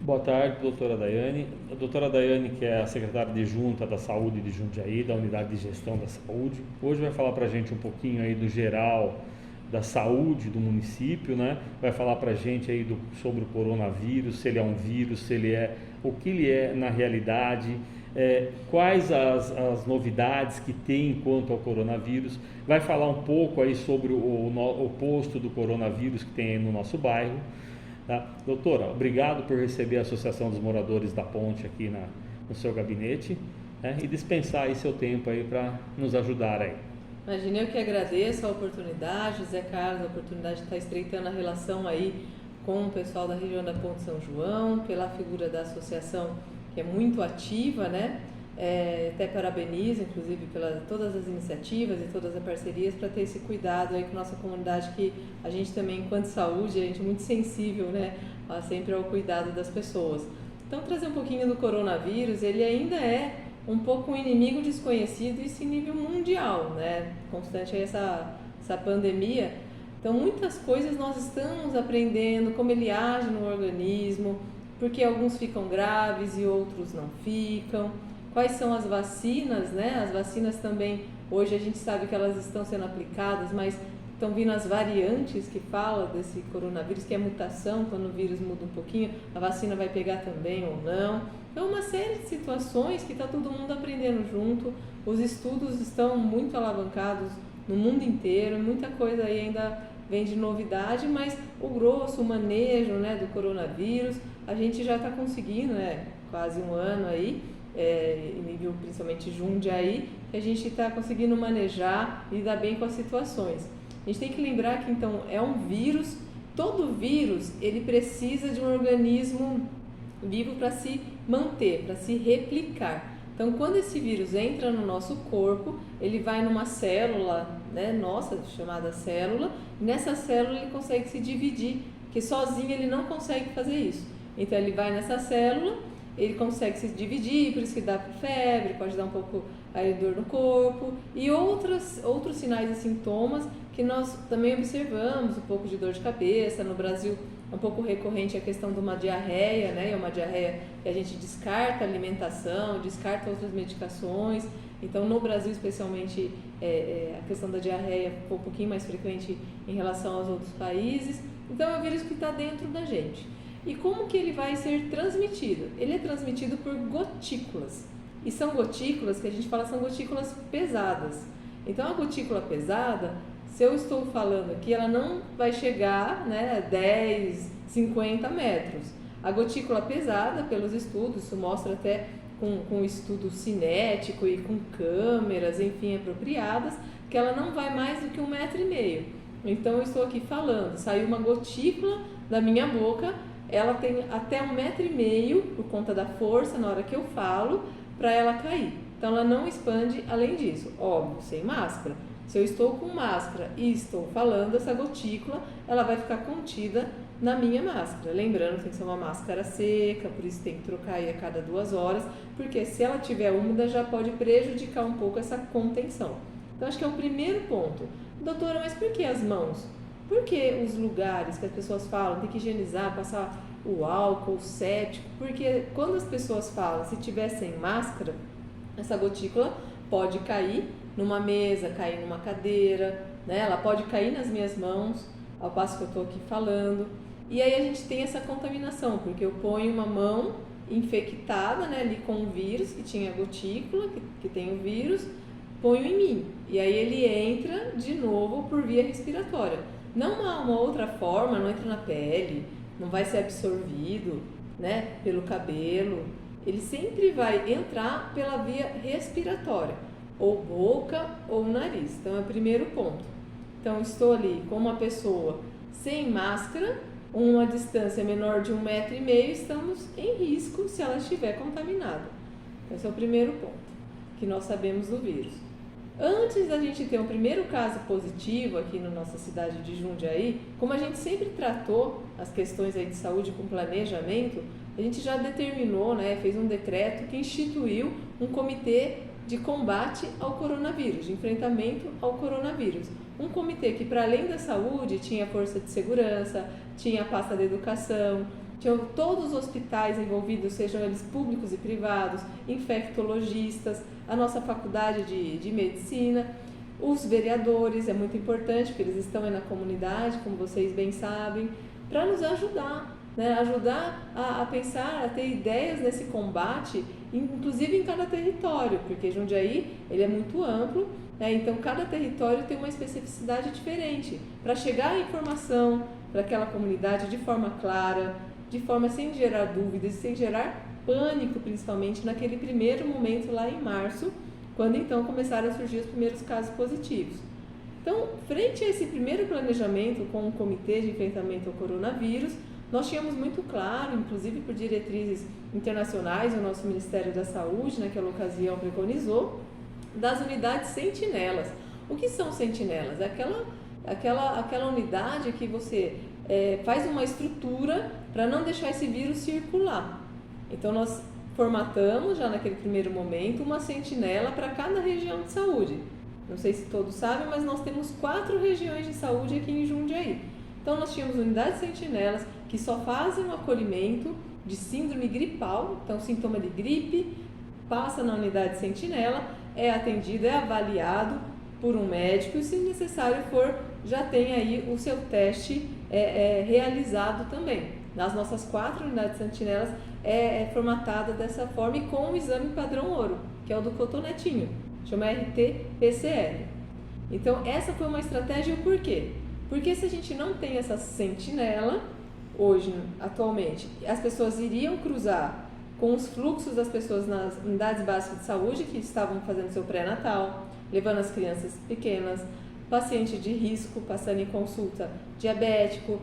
Boa tarde, doutora Daiane. A doutora Daiane, que é a secretária de Junta da Saúde de Jundiaí, da Unidade de Gestão da Saúde, hoje vai falar para a gente um pouquinho aí do geral da saúde do município, né? Vai falar para a gente aí sobre o coronavírus, se ele é um vírus, se ele é, o que ele é na realidade, quais as novidades que tem quanto ao coronavírus. Vai falar um pouco aí sobre o posto do coronavírus que tem aí no nosso bairro. Tá? Doutora, obrigado por receber a Associação dos Moradores da Ponte aqui no seu gabinete, né? E dispensar aí seu tempo aí para nos ajudar aí. Imagina, eu que agradeço a oportunidade, Zé Carlos, a oportunidade de estar estreitando a relação aí com o pessoal da região da Ponte São João, pela figura da associação que é muito ativa, né? Até parabenizo, inclusive, todas as iniciativas e todas as parcerias para ter esse cuidado aí com a nossa comunidade, que a gente também, enquanto saúde, a gente é muito sensível, né? Sempre ao cuidado das pessoas. Então, trazer um pouquinho do coronavírus, ele ainda é um pouco um inimigo desconhecido, isso em nível mundial, né? Constante aí essa pandemia. Então, muitas coisas nós estamos aprendendo, como ele age no organismo, porque alguns ficam graves e outros não ficam. Quais são as vacinas, né? As vacinas também, hoje a gente sabe que elas estão sendo aplicadas, mas estão vindo as variantes que falam desse coronavírus, que é mutação, quando o vírus muda um pouquinho, a vacina vai pegar também ou não. Então, uma série de situações que está todo mundo aprendendo junto, os estudos estão muito alavancados no mundo inteiro, muita coisa aí ainda vem de novidade, mas o grosso, o manejo, né, do coronavírus, a gente já está conseguindo, né, quase um ano aí, em nível principalmente Jundiaí, que a gente está conseguindo manejar e lidar bem com as situações. A gente tem que lembrar que então é um vírus, todo vírus ele precisa de um organismo vivo para se manter, para se replicar. Então, quando esse vírus entra no nosso corpo, ele vai numa célula, né, nossa, chamada célula, e nessa célula ele consegue se dividir, porque sozinho ele não consegue fazer isso. Então, ele vai nessa célula, ele consegue se dividir, por isso que dá febre, pode dar um pouco aí dor no corpo e outros sinais e sintomas que nós também observamos, um pouco de dor de cabeça. No Brasil é um pouco recorrente a questão de uma diarreia, né? É uma diarreia que a gente descarta a alimentação, descarta outras medicações. Então, no Brasil, especialmente, a questão da diarreia foi um pouquinho mais frequente em relação aos outros países. Então, é um vírus que está dentro da gente. E como que ele vai ser transmitido? Ele é transmitido por gotículas. E são gotículas que a gente fala são gotículas pesadas. Então, a gotícula pesada, se eu estou falando aqui, ela não vai chegar, né, a 10, 50 metros. A gotícula pesada, pelos estudos, isso mostra até com estudo cinético e com câmeras, enfim, apropriadas, que ela não vai mais do que 1,5 metro. Então, eu estou aqui falando, saiu uma gotícula da minha boca, ela tem até 1,5 metro, por conta da força na hora que eu falo, para ela cair. Então, ela não expande além disso. Óbvio, sem máscara. Se eu estou com máscara e estou falando, essa gotícula, ela vai ficar contida na minha máscara. Lembrando que tem que ser uma máscara seca, por isso tem que trocar aí a cada 2 horas, porque se ela estiver úmida, já pode prejudicar um pouco essa contenção. Então, acho que é o primeiro ponto. Doutora, mas por que as mãos? Porque os lugares que as pessoas falam, tem que higienizar, passar o álcool, o séptico, porque quando as pessoas falam, se tiver sem máscara, essa gotícula pode cair numa mesa, cair numa cadeira, né? Ela pode cair nas minhas mãos, ao passo que eu estou aqui falando, e aí a gente tem essa contaminação, porque eu ponho uma mão infectada, né, ali com o vírus, que tinha a gotícula, que tem o vírus, ponho em mim, e aí ele entra de novo por via respiratória. Não há uma outra forma, não entra na pele, não vai ser absorvido, né, pelo cabelo. Ele sempre vai entrar pela via respiratória, ou boca ou nariz. Então, é o primeiro ponto. Então, estou ali com uma pessoa sem máscara, uma distância menor de 1,5 metro, estamos em risco se ela estiver contaminada. Então, esse é o primeiro ponto que nós sabemos do vírus. Antes da gente ter um primeiro caso positivo aqui na nossa cidade de Jundiaí, como a gente sempre tratou as questões aí de saúde com planejamento, a gente já determinou, né, fez um decreto que instituiu um comitê de combate ao coronavírus, de enfrentamento ao coronavírus. Um comitê que, para além da saúde, tinha força de segurança, tinha a pasta da educação, tinham todos os hospitais envolvidos, sejam eles públicos e privados, infectologistas, a nossa faculdade de medicina, os vereadores, é muito importante, porque eles estão aí na comunidade, como vocês bem sabem, para nos ajudar, né? Ajudar a pensar, a ter ideias nesse combate, inclusive em cada território, porque Jundiaí ele é muito amplo, né? Então cada território tem uma especificidade diferente, para chegar a informação para aquela comunidade de forma clara, de forma sem gerar dúvidas, sem gerar pânico, principalmente naquele primeiro momento lá em março, quando então começaram a surgir os primeiros casos positivos. Então, frente a esse primeiro planejamento com o Comitê de Enfrentamento ao Coronavírus, nós tínhamos muito claro, inclusive por diretrizes internacionais, o nosso Ministério da Saúde, naquela ocasião, preconizou, das unidades sentinelas. O que são sentinelas? É aquela unidade que você faz uma estrutura para não deixar esse vírus circular. Então, nós formatamos já naquele primeiro momento uma sentinela para cada região de saúde. Não sei se todos sabem, mas nós temos 4 regiões de saúde aqui em Jundiaí. Então nós tínhamos unidades sentinelas que só fazem o acolhimento de síndrome gripal, então sintoma de gripe, passa na unidade sentinela, é atendido, é avaliado por um médico e se necessário for, já tem aí o seu teste realizado também. Nas nossas 4 unidades sentinelas é formatada dessa forma e com o exame padrão ouro, que é o do cotonetinho, chama RT-PCR. Então essa foi uma estratégia, por quê? Porque se a gente não tem essa sentinela, hoje, atualmente, as pessoas iriam cruzar com os fluxos das pessoas nas unidades básicas de saúde que estavam fazendo seu pré-natal, levando as crianças pequenas, paciente de risco, passando em consulta, diabético,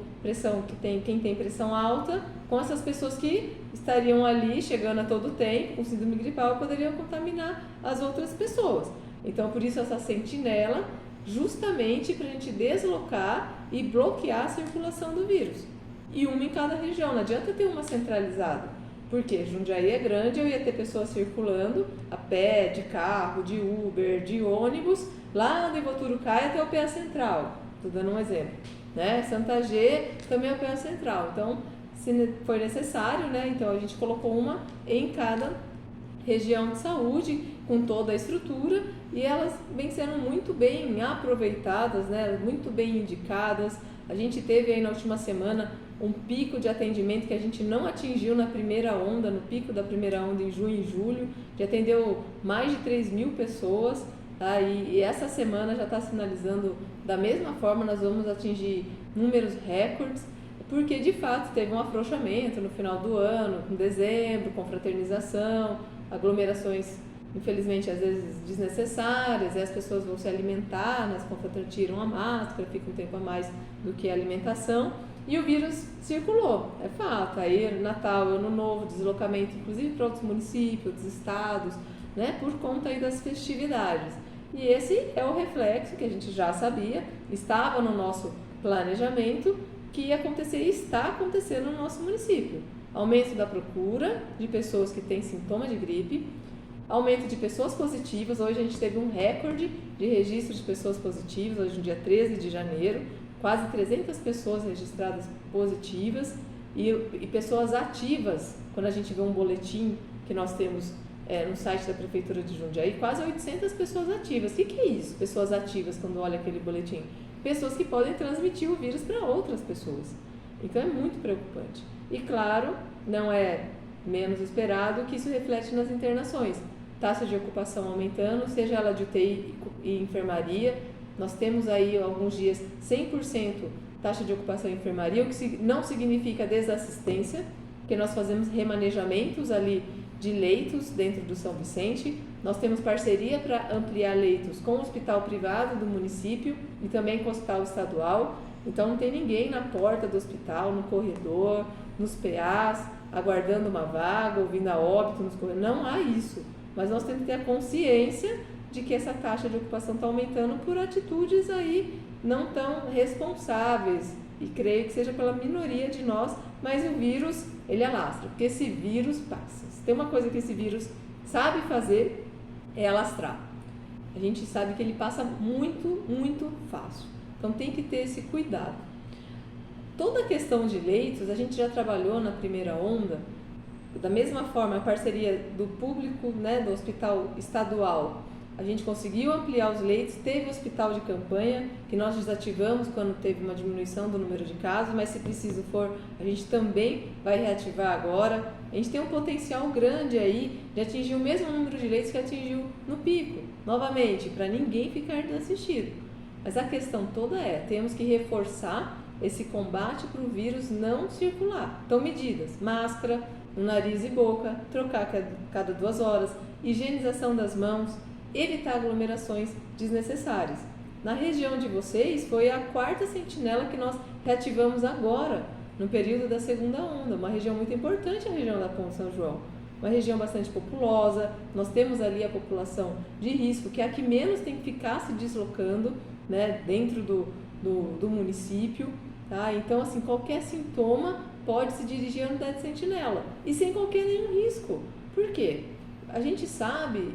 quem tem pressão alta, com essas pessoas que estariam ali chegando a todo tempo, com síndrome gripal, poderiam contaminar as outras pessoas. Então, por isso essa sentinela, justamente para a gente deslocar e bloquear a circulação do vírus. E uma em cada região, não adianta ter uma centralizada. Porque Jundiaí é grande, eu ia ter pessoas circulando a pé, de carro, de Uber, de ônibus, lá do Voturucai até o PA Central. Estou dando um exemplo. Né? Santa G também é o PA Central. Então, se for necessário, né? Então a gente colocou uma em cada região de saúde, com toda a estrutura, e elas vêm sendo muito bem aproveitadas, né? Muito bem indicadas. A gente teve aí na última semana um pico de atendimento que a gente não atingiu na primeira onda, no pico da primeira onda em junho e julho, já atendeu mais de 3.000 pessoas, tá? E essa semana já está sinalizando da mesma forma, nós vamos atingir números recordes, porque de fato teve um afrouxamento no final do ano, em dezembro, com fraternização, aglomerações infelizmente às vezes desnecessárias, e as pessoas vão se alimentar, nas confraternizações tiram a máscara, fica um tempo a mais do que a alimentação, e o vírus circulou, é fato. Aí Natal, Ano Novo, deslocamento inclusive para outros municípios, outros estados, né, por conta aí das festividades. E esse é o reflexo que a gente já sabia, estava no nosso planejamento, que ia acontecer e está acontecendo no nosso município. Aumento da procura de pessoas que têm sintoma de gripe, aumento de pessoas positivas. Hoje a gente teve um recorde de registro de pessoas positivas, hoje no dia 13 de janeiro, quase 300 pessoas registradas positivas e pessoas ativas. Quando a gente vê um boletim que nós temos no site da Prefeitura de Jundiaí, quase 800 pessoas ativas. O que é isso, pessoas ativas, quando olha aquele boletim? Pessoas que podem transmitir o vírus para outras pessoas. Então é muito preocupante. E claro, não é menos esperado que isso reflete nas internações. Taxa de ocupação aumentando, seja ela de UTI e enfermaria. Nós temos aí alguns dias 100% taxa de ocupação em enfermaria, o que não significa desassistência, porque nós fazemos remanejamentos ali de leitos dentro do São Vicente. Nós temos parceria para ampliar leitos com o hospital privado do município e também com o hospital estadual. Então não tem ninguém na porta do hospital, no corredor, nos PAs, aguardando uma vaga, ouvindo a óbito nos corredores. Não há isso. Mas nós temos que ter a consciência de que essa taxa de ocupação está aumentando por atitudes aí não tão responsáveis. E creio que seja pela minoria de nós, mas o vírus, ele alastra. Porque esse vírus passa. Se tem uma coisa que esse vírus sabe fazer, é alastrar. A gente sabe que ele passa muito, muito fácil. Então tem que ter esse cuidado. toda a questão de leitos, a gente já trabalhou na primeira onda, da mesma forma, a parceria do público, né, do hospital estadual, a gente conseguiu ampliar os leitos, teve hospital de campanha, que nós desativamos quando teve uma diminuição do número de casos, mas se preciso for, a gente também vai reativar agora. A gente tem um potencial grande aí de atingir o mesmo número de leitos que atingiu no pico, novamente, para ninguém ficar desassistido. Mas a questão toda temos que reforçar esse combate para o vírus não circular. Então, medidas, máscara no nariz e boca, trocar cada 2 horas, higienização das mãos, evitar aglomerações desnecessárias. Na região de vocês, foi a 4ª sentinela que nós reativamos agora, no período da segunda onda, uma região muito importante, a região da Ponte São João. Uma região bastante populosa, nós temos ali a população de risco, que é a que menos tem que ficar se deslocando, né, dentro do município. Tá? Então, assim, qualquer sintoma pode se dirigir à unidade de sentinela e sem qualquer nenhum risco. Por quê? A gente sabe,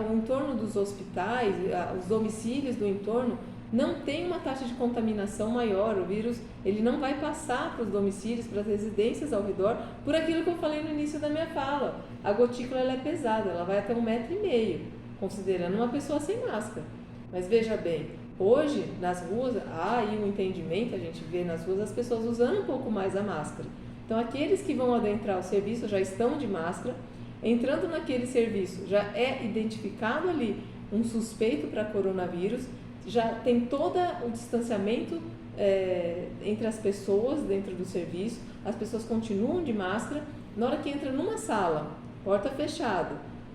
o entorno dos hospitais, os domicílios do entorno, não tem uma taxa de contaminação maior. O vírus ele não vai passar para os domicílios, para as residências ao redor, por aquilo que eu falei no início da minha fala. A gotícula ela é pesada, ela vai até 1,5 metro, considerando uma pessoa sem máscara. Mas veja bem, hoje nas ruas, há aí um entendimento, a gente vê nas ruas as pessoas usando um pouco mais a máscara. Então aqueles que vão adentrar o serviço já estão de máscara. Entrando naquele serviço, já é identificado ali um suspeito para coronavírus, já tem todo o distanciamento entre as pessoas dentro do serviço, as pessoas continuam de máscara. Na hora que entra numa sala, porta fechada,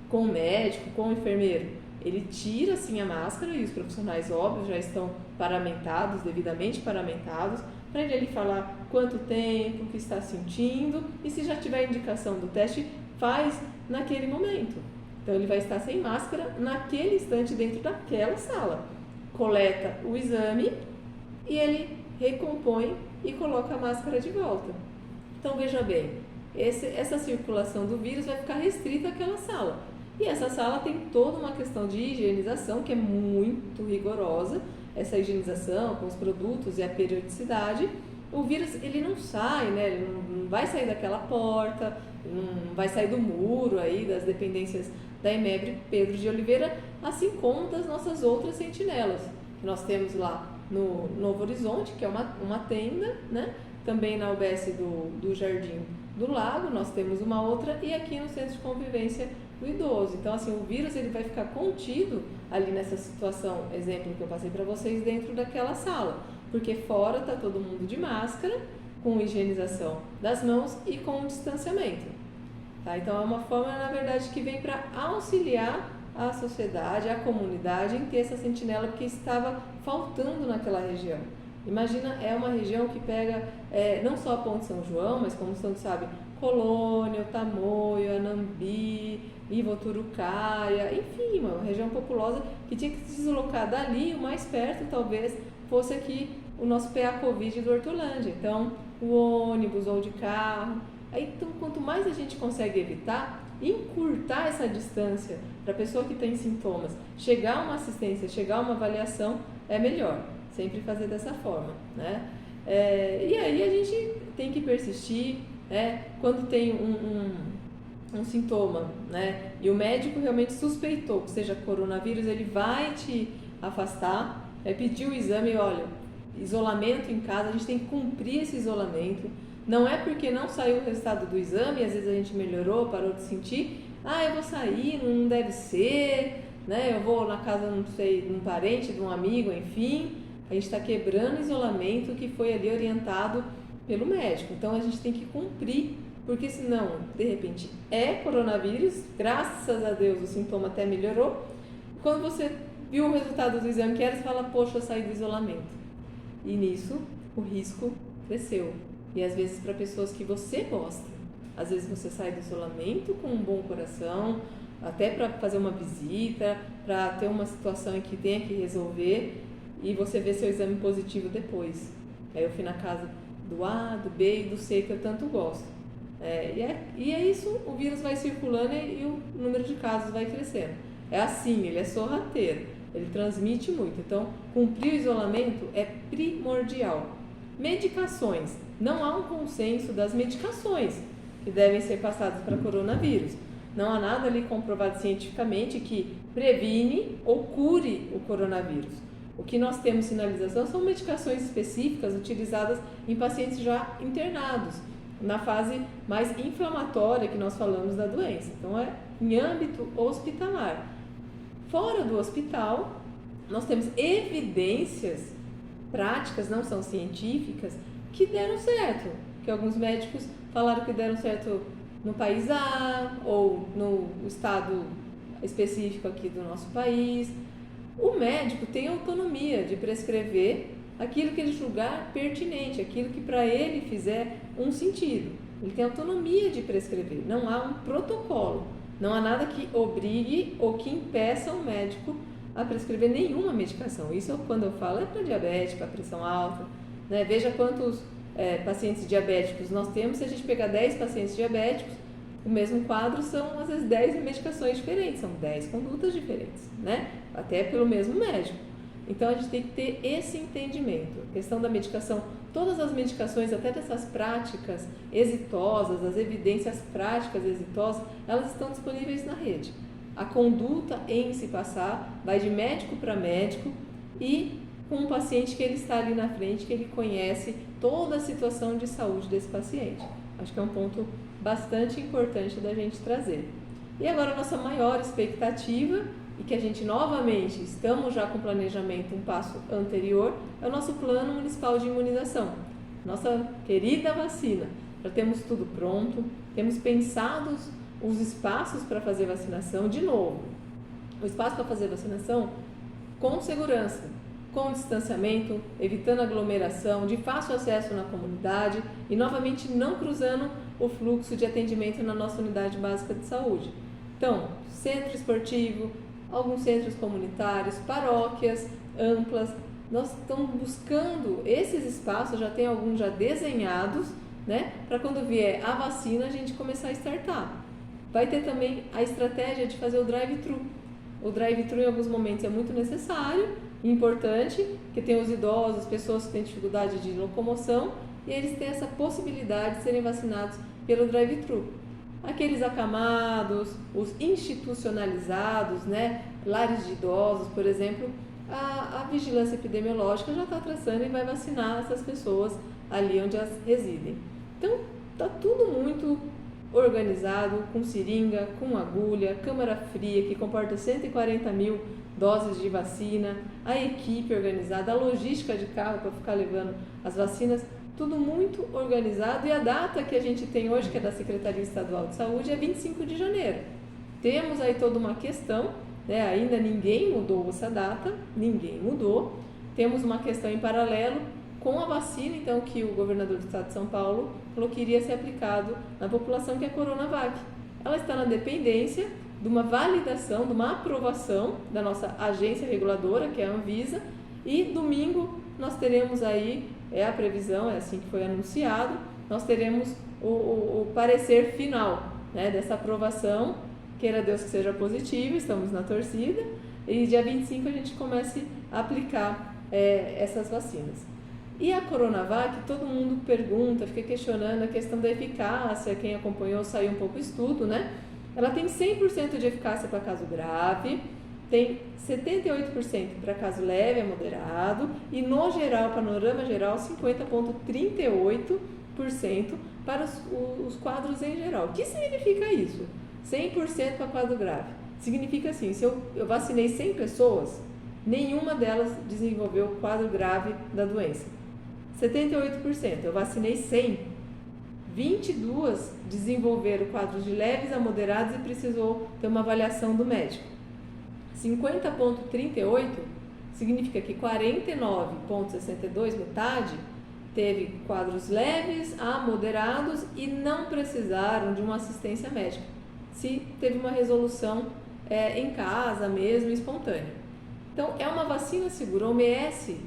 com o médico, com o enfermeiro, ele tira assim a máscara e os profissionais, óbvio, já estão paramentados, devidamente paramentados, para ele falar quanto tempo, o que está sentindo e se já tiver indicação do teste, faz naquele momento. Então ele vai estar sem máscara naquele instante dentro daquela sala. Coleta o exame e ele recompõe e coloca a máscara de volta. Então veja bem, essa circulação do vírus vai ficar restrita àquela sala. E essa sala tem toda uma questão de higienização que é muito rigorosa. Essa higienização com os produtos e a periodicidade. O vírus ele não sai, né? Ele não vai sair daquela porta, não vai sair do muro aí das dependências da EMEBRE Pedro de Oliveira, assim como das nossas outras sentinelas. Nós temos lá no Novo Horizonte, que é uma tenda, né? Também na UBS do Jardim do Lago, nós temos uma outra, e aqui no Centro de Convivência do Idoso. Então, assim, o vírus ele vai ficar contido ali nessa situação, exemplo que eu passei para vocês, dentro daquela sala. Porque fora está todo mundo de máscara, com higienização das mãos e com distanciamento. Tá? Então é uma forma, na verdade, que vem para auxiliar a sociedade, a comunidade em ter essa sentinela, porque estava faltando naquela região. Imagina, é uma região que pega não só a Ponte São João, mas como você sabe, Colônia, Tamoio, Anambi, Ivoturucaia, enfim, uma região populosa que tinha que se deslocar dali, o mais perto talvez fosse aqui o nosso PA Covid do Hortolândia. Então, o ônibus ou de carro. Aí, então, quanto mais a gente consegue evitar, encurtar essa distância para a pessoa que tem sintomas, chegar a uma assistência, chegar a uma avaliação, é melhor. Sempre fazer dessa forma, né? E aí a gente tem que persistir, né? Quando tem um sintoma, né? E o médico realmente suspeitou que seja coronavírus, ele vai te afastar, pedir o exame, olha, isolamento em casa, a gente tem que cumprir esse isolamento. Não é porque não saiu o resultado do exame, às vezes a gente melhorou, parou de sentir, eu vou sair, não deve ser, né? Eu vou na casa, não sei, de um parente, de um amigo, enfim. A gente está quebrando o isolamento que foi ali orientado pelo médico. Então a gente tem que cumprir, porque senão, de repente, é coronavírus, graças a Deus o sintoma até melhorou. Quando você viu o resultado do exame que era, você fala, poxa, eu saí do isolamento. E nisso o risco cresceu. E às vezes para pessoas que você gosta. Às vezes você sai do isolamento com um bom coração, até para fazer uma visita, para ter uma situação em que tenha que resolver, e você vê seu exame positivo depois. Aí eu fui na casa do A, do B e do C que eu tanto gosto. E é isso, o vírus vai circulando e o número de casos vai crescendo. É assim, ele é sorrateiro, ele transmite muito. Então, cumprir o isolamento é primordial. Medicações, não há um consenso das medicações que devem ser passadas para coronavírus. Não há nada ali comprovado cientificamente que previne ou cure o coronavírus. O que nós temos sinalização são medicações específicas utilizadas em pacientes já internados, na fase mais inflamatória que nós falamos da doença. Então, é em âmbito hospitalar. Fora do hospital, nós temos evidências práticas, não são científicas, que deram certo, que alguns médicos falaram que deram certo no país A ou no estado específico aqui do nosso país. O médico tem autonomia de prescrever aquilo que ele julgar pertinente, aquilo que para ele fizer um sentido. Ele tem autonomia de prescrever, não há um protocolo, não há nada que obrigue ou que impeça o médico a prescrever nenhuma medicação. Isso, quando eu falo, é para diabetes, para pressão alta, né? Veja quantos pacientes diabéticos nós temos. Se a gente pegar 10 pacientes diabéticos, o mesmo quadro são, às vezes, 10 medicações diferentes, são 10 condutas diferentes, né? Até pelo mesmo médico. Então, a gente tem que ter esse entendimento. A questão da medicação, todas as medicações, até dessas práticas exitosas, as evidências práticas exitosas, elas estão disponíveis na rede. A conduta em se passar vai de médico para médico e com um paciente que ele está ali na frente, que ele conhece toda a situação de saúde desse paciente. Acho que é um ponto bastante importante da gente trazer. E agora a nossa maior expectativa, e que a gente novamente estamos já com planejamento um passo anterior, é o nosso plano municipal de imunização, nossa querida vacina. Já temos tudo pronto, temos pensado os espaços para fazer vacinação. De novo, o espaço para fazer vacinação com segurança, com distanciamento, evitando aglomeração, de fácil acesso na comunidade e novamente não cruzando o fluxo de atendimento na nossa unidade básica de saúde. Então, centro esportivo, alguns centros comunitários, paróquias amplas, nós estamos buscando esses espaços, já tem alguns já desenhados, né, para quando vier a vacina a gente começar a startar. Vai ter também a estratégia de fazer o drive-thru. O drive-thru em alguns momentos é muito necessário, importante, que tem os idosos, pessoas que têm dificuldade de locomoção, e eles têm essa possibilidade de serem vacinados pelo drive-thru. Aqueles acamados, os institucionalizados, né, lares de idosos, por exemplo, a vigilância epidemiológica já está traçando e vai vacinar essas pessoas ali onde elas residem. Então, está tudo muito organizado, com seringa, com agulha, câmara fria, que comporta 140 mil doses de vacina, a equipe organizada, a logística de carro para ficar levando as vacinas, tudo muito organizado. E a data que a gente tem hoje, que é da Secretaria Estadual de Saúde, é 25 de janeiro. Temos aí toda uma questão, né? Ainda ninguém mudou essa data, ninguém mudou. Temos uma questão em paralelo com a vacina, então, que o governador do estado de São Paulo falou que iria ser aplicado na população, que é a Coronavac. Ela está na dependência de uma validação, de uma aprovação da nossa agência reguladora, que é a Anvisa, e domingo nós teremos aí, é a previsão, é assim que foi anunciado, nós teremos o parecer final, né, dessa aprovação, queira Deus que seja positivo, estamos na torcida, e dia 25 a gente comece a aplicar essas vacinas. E a Coronavac, todo mundo pergunta, fica questionando a questão da eficácia, quem acompanhou saiu um pouco o estudo, né? Ela tem 100% de eficácia para caso grave, tem 78% para caso leve a moderado e no geral, panorama geral, 50,38% para os quadros em geral. O que significa isso? 100% para quadro grave. Significa assim, se eu vacinei 100 pessoas, nenhuma delas desenvolveu quadro grave da doença. 78%, eu vacinei 100, 22 desenvolveram quadros de leves a moderados e precisou ter uma avaliação do médico. 50,38 significa que 49,62, metade, teve quadros leves a moderados e não precisaram de uma assistência médica, se teve uma resolução em casa mesmo, espontânea. Então, é uma vacina segura. A OMS,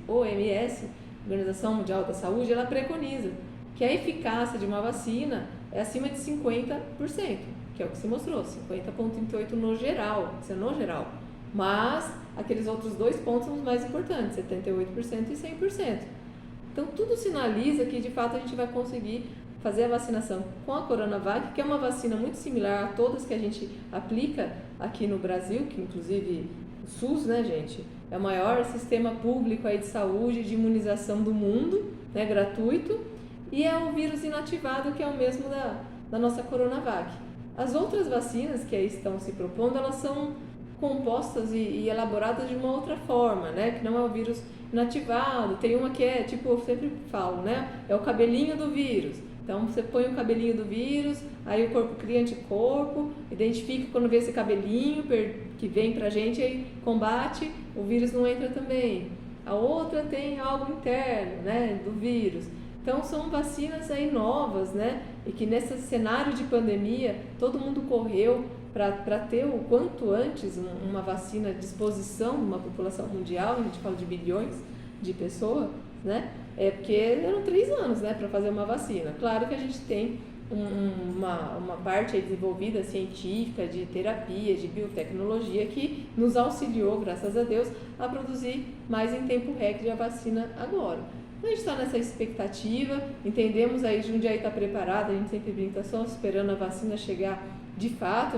Organização Mundial da Saúde, ela preconiza que a eficácia de uma vacina é acima de 50%, que é o que se mostrou, 50,38 no geral, isso é no geral. Mas aqueles outros dois pontos são os mais importantes, 78% e 100%. Então, tudo sinaliza que, de fato, a gente vai conseguir fazer a vacinação com a Coronavac, que é uma vacina muito similar a todas que a gente aplica aqui no Brasil, que inclusive o SUS, né, gente, é o maior sistema público aí de saúde, de imunização do mundo, né, gratuito, e é o vírus inativado, que é o mesmo da nossa Coronavac. As outras vacinas que aí estão se propondo, elas são compostas e elaboradas de uma outra forma, né, que não é o vírus inativado. Tem uma que é, tipo, eu sempre falo, né, é o cabelinho do vírus. Então, você põe o cabelinho do vírus, aí o corpo cria anticorpo, identifica quando vê esse cabelinho que vem pra gente, aí combate, o vírus não entra também. A outra tem algo interno, né, do vírus. Então, são vacinas aí novas, né, e que nesse cenário de pandemia, todo mundo correu para ter o quanto antes uma vacina à disposição de uma população mundial, a gente fala de bilhões de pessoas, né? Porque eram 3 anos, né, para fazer uma vacina. Claro que a gente tem uma parte aí desenvolvida científica, de terapia, de biotecnologia, que nos auxiliou, graças a Deus, a produzir mais em tempo recorde a vacina agora. A gente está nessa expectativa, entendemos aí, Jundiaí está preparada, a gente sempre brinca, só esperando a vacina chegar de fato,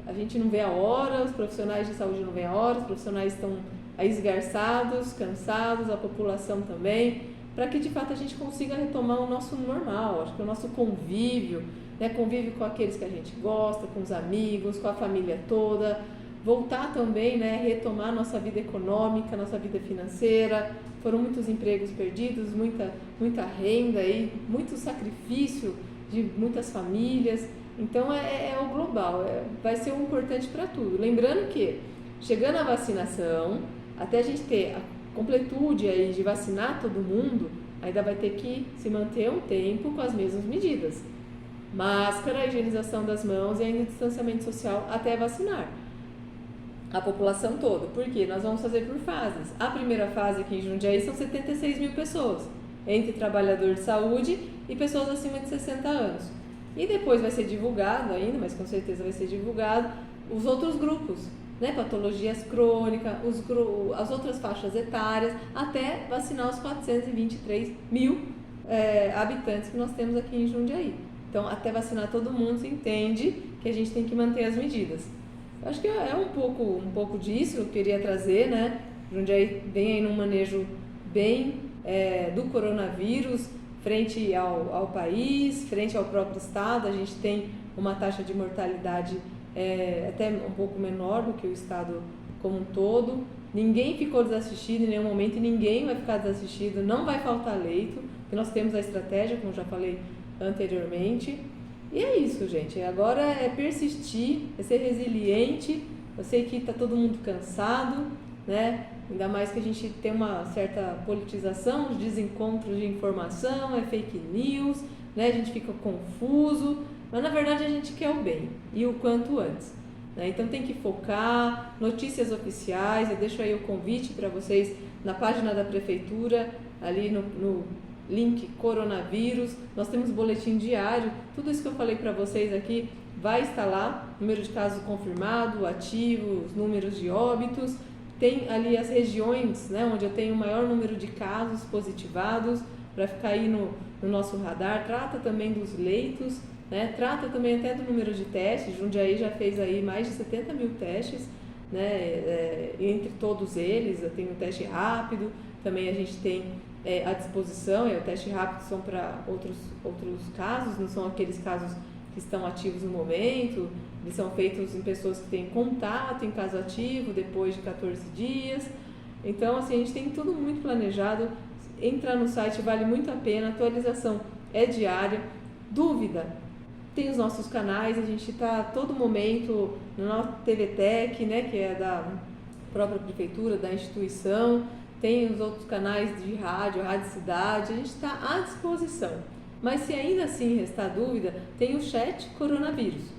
a gente não vê a hora, os profissionais de saúde não vê a hora, os profissionais estão aí esgarçados, cansados, a população também, para que de fato a gente consiga retomar o nosso normal, acho que o nosso convívio, né, convívio com aqueles que a gente gosta, com os amigos, com a família toda, voltar também, né, retomar nossa vida econômica, nossa vida financeira. Foram muitos empregos perdidos, muita renda aí, muito sacrifício de muitas famílias. Então é o global, vai ser um importante para tudo. Lembrando que chegando a vacinação, até a gente ter a completude aí de vacinar todo mundo, ainda vai ter que se manter um tempo com as mesmas medidas. Máscara, higienização das mãos e ainda distanciamento social até vacinar a população toda. Porque nós vamos fazer por fases. A primeira fase aqui em Jundiaí são 76 mil pessoas, entre trabalhador de saúde e pessoas acima de 60 anos. E depois vai ser divulgado ainda, mas com certeza vai ser divulgado, os outros grupos, né? Patologias crônicas, as outras faixas etárias, até vacinar os 423 mil habitantes que nós temos aqui em Jundiaí. Então, até vacinar todo mundo, se entende que a gente tem que manter as medidas. Acho que é um pouco disso que eu queria trazer, né? Jundiaí vem aí num manejo bem do coronavírus, frente ao país, frente ao próprio estado. A gente tem uma taxa de mortalidade até um pouco menor do que o estado como um todo. Ninguém ficou desassistido em nenhum momento e ninguém vai ficar desassistido, não vai faltar leito, porque nós temos a estratégia, como já falei anteriormente. E é isso, gente. Agora é persistir, é ser resiliente. Eu sei que está todo mundo cansado, né? Ainda mais que a gente tem uma certa politização, os desencontros de informação, é fake news, né? A gente fica confuso, mas na verdade a gente quer o bem e o quanto antes, né? Então tem que focar, notícias oficiais. Eu deixo aí o convite para vocês na página da prefeitura, ali no link coronavírus. Nós temos boletim diário, tudo isso que eu falei para vocês aqui vai estar lá, número de casos confirmado, ativo, os números de óbitos. Tem ali as regiões, né, onde eu tenho o maior número de casos positivados, para ficar aí no nosso radar. Trata também dos leitos, né, trata também até do número de testes. Jundiaí já fez aí mais de 70 mil testes, né, entre todos eles. Eu tenho o teste rápido, também a gente tem à disposição, o teste rápido são para outros casos, não são aqueles casos que estão ativos no momento. Eles são feitos em pessoas que têm contato em caso ativo depois de 14 dias. Então, assim, a gente tem tudo muito planejado. Entrar no site vale muito a pena, a atualização é diária. Dúvida? Tem os nossos canais, a gente está a todo momento na TV Tech, né, que é da própria prefeitura, da instituição. Tem os outros canais de rádio, Rádio Cidade, a gente está à disposição. Mas se ainda assim restar dúvida, tem o chat coronavírus.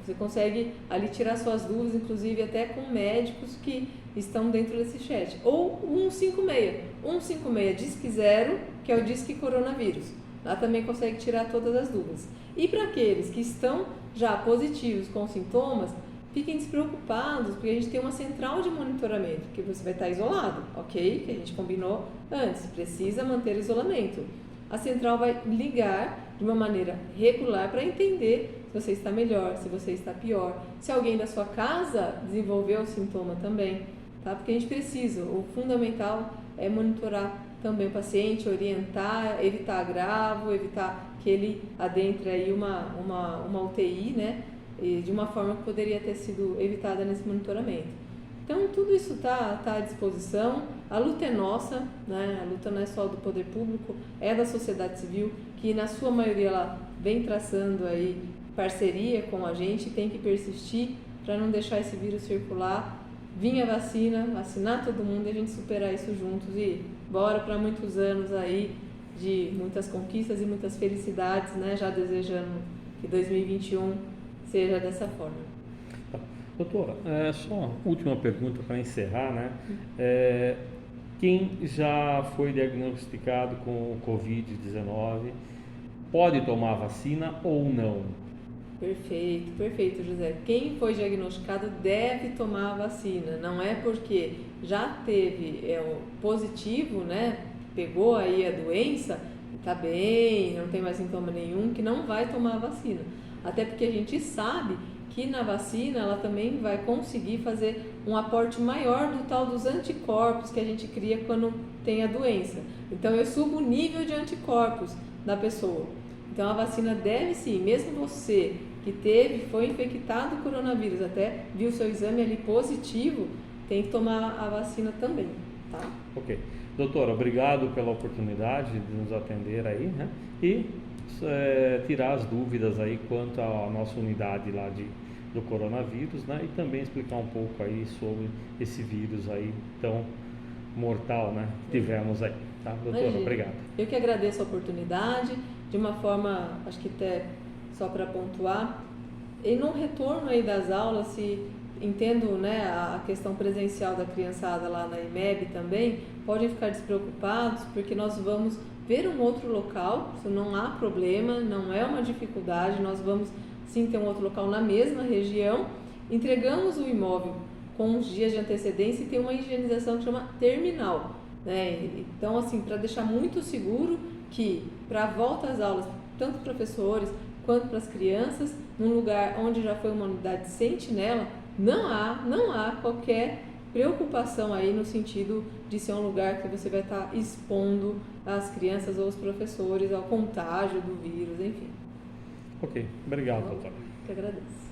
Você consegue ali tirar suas dúvidas, inclusive até com médicos que estão dentro desse chat. Ou 156. 156 Disque 0, que é o Disque Coronavírus. Lá também consegue tirar todas as dúvidas. E para aqueles que estão já positivos com sintomas, fiquem despreocupados, porque a gente tem uma central de monitoramento, que você vai estar isolado, ok? Que a gente combinou antes, precisa manter isolamento. A central vai ligar de uma maneira regular para entender se você está melhor, se você está pior, se alguém da sua casa desenvolveu o sintoma também, tá? Porque a gente precisa, o fundamental é monitorar também o paciente, orientar, evitar agravo, evitar que ele adentre aí uma UTI, né? E de uma forma que poderia ter sido evitada nesse monitoramento. Então, tudo isso está à disposição. A luta é nossa, né? A luta não é só do poder público, é da sociedade civil, que na sua maioria ela vem traçando aí parceria com a gente, tem que persistir para não deixar esse vírus circular. Vir a vacina, vacinar todo mundo e a gente superar isso juntos. E bora para muitos anos aí de muitas conquistas e muitas felicidades, né? Já desejando que 2021 seja dessa forma. Doutora, só última pergunta para encerrar, né? Quem já foi diagnosticado com o Covid-19 pode tomar vacina ou não? Perfeito, José. Quem foi diagnosticado deve tomar a vacina. Não é porque já teve positivo, né? Pegou aí a doença, está bem, não tem mais sintoma nenhum, que não vai tomar a vacina. Até porque a gente sabe que na vacina ela também vai conseguir fazer um aporte maior do tal dos anticorpos que a gente cria quando tem a doença. Então eu subo o nível de anticorpos da pessoa. Então a vacina deve sim, mesmo você que foi infectado com coronavírus, até viu seu exame ali positivo, tem que tomar a vacina também, tá? Ok. Doutora, obrigado pela oportunidade de nos atender aí, né? E tirar as dúvidas aí quanto à nossa unidade lá do coronavírus, né? E também explicar um pouco aí sobre esse vírus aí tão mortal, né? Que tivemos aí, tá? Doutora, Imagina. obrigado. Eu que agradeço a oportunidade, de uma forma, acho que até só para pontuar, e no retorno aí das aulas, se entendo, né, a questão presencial da criançada lá na IMEB também, podem ficar despreocupados, porque nós vamos ver um outro local, isso não há problema, não é uma dificuldade, nós vamos sim ter um outro local na mesma região, entregamos o imóvel com uns dias de antecedência e tem uma higienização que chama terminal, né? Então, assim, para deixar muito seguro que para a volta às aulas, tanto professores quanto para as crianças, num lugar onde já foi uma unidade sentinela, não há qualquer preocupação aí no sentido de ser um lugar que você vai estar expondo as crianças ou os professores ao contágio do vírus, enfim. Ok, obrigado, doutora. Eu que agradeço.